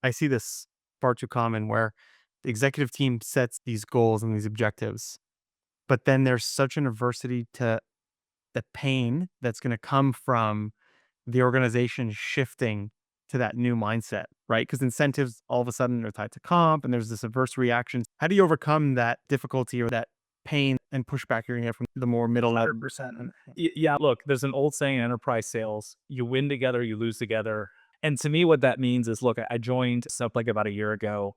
I see this far too common where the executive team sets these goals and these objectives, but then there's such an adversity to the pain that's going to come from the organization shifting to that new mindset, right? Because incentives all of a sudden are tied to comp and there's this adverse reaction. How do you overcome that difficulty or that pain and pushback you're going to get from the more middle level? 100%. Yeah, look, there's an old saying in enterprise sales, you win together, you lose together. And to me, what that means is, look, I joined Snowflake about a year ago.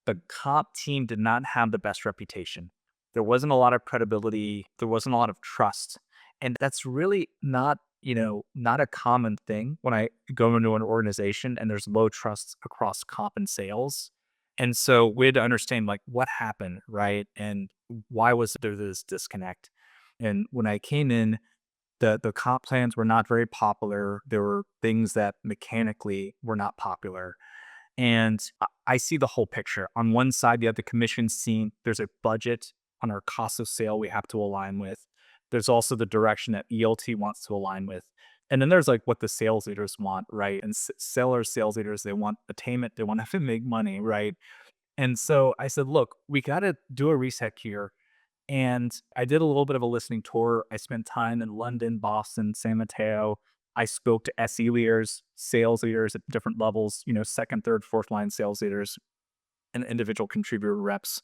The comp team did not have the best reputation. There wasn't a lot of credibility. There wasn't a lot of trust. And that's really not, not a common thing when I go into an organization and there's low trust across comp and sales. And so we had to understand like what happened, right? And why was there this disconnect? And when I came in, the comp plans were not very popular. There were things that mechanically were not popular. And I see the whole picture. On one side, you have the commission scene. There's a budget on our cost of sale we have to align with. There's also the direction that ELT wants to align with. And then there's like what the sales leaders want, right? And sellers, sales leaders, they want attainment, they want to make money, right? And so I said, look, we got to do a reset here. And I did a little bit of a listening tour. I spent time in London, Boston, San Mateo. I spoke to SE leaders, sales leaders at different levels, second, third, fourth line sales leaders and individual contributor reps.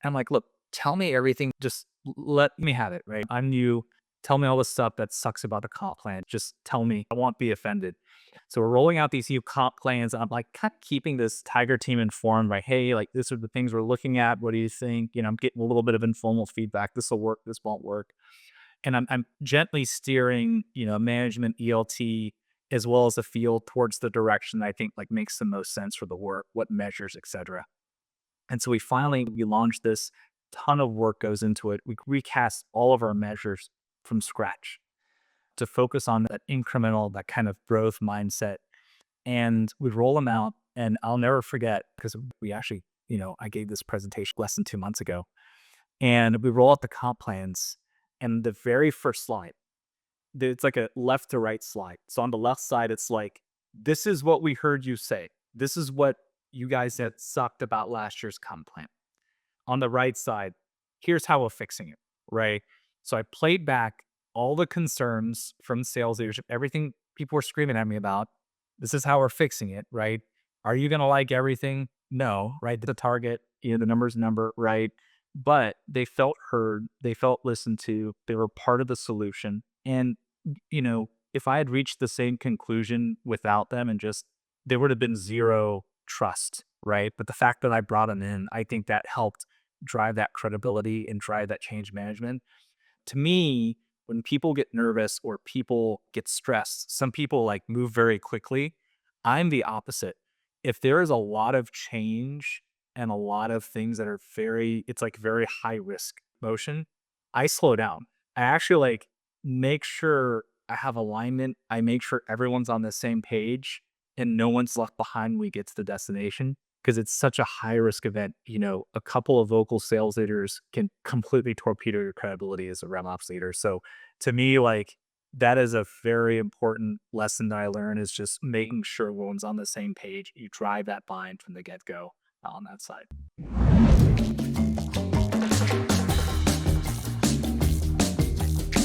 And I'm like, look, tell me everything. Just let me have it, right? I'm new. Tell me all the stuff that sucks about the comp plan. Just tell me. I won't be offended. So we're rolling out these new comp plans. I'm like kind of keeping this Tiger team informed, right? Hey, like these are the things we're looking at. What do you think? I'm getting a little bit of informal feedback. This will work. This won't work. And I'm gently steering, management, ELT, as well as the field towards the direction that I think like makes the most sense for the work, what measures, etc. And so we launched this. Ton of work goes into it. We recast all of our measures from scratch to focus on that incremental, that kind of growth mindset. And we roll them out. And I'll never forget because we actually, I gave this presentation less than 2 months ago. And we roll out the comp plans. And the very first slide, it's like a left to right slide. So on the left side, it's like, this is what we heard you say. This is what you guys had sucked about last year's comp plan. On the right side, here's how we're fixing it, right? So I played back all the concerns from sales leadership, everything people were screaming at me about. This is how we're fixing it, right? Are you going to like everything? No, right? The target, the number's number, right? But they felt heard, they felt listened to, they were part of the solution. And, if I had reached the same conclusion without them and just, there would have been zero trust, right? But the fact that I brought them in, I think that helped drive that credibility and drive that change management. To me, when people get nervous or people get stressed, some people like move very quickly. I'm the opposite. If there is a lot of change and a lot of things that are it's like very high risk motion, I slow down. I actually like make sure I have alignment. I make sure everyone's on the same page and no one's left behind when we get to the destination because it's such a high risk event. A couple of vocal sales leaders can completely torpedo your credibility as a RevOps leader. So to me, like that is a very important lesson that I learned is just making sure everyone's on the same page. You drive that bind from the get go on that side.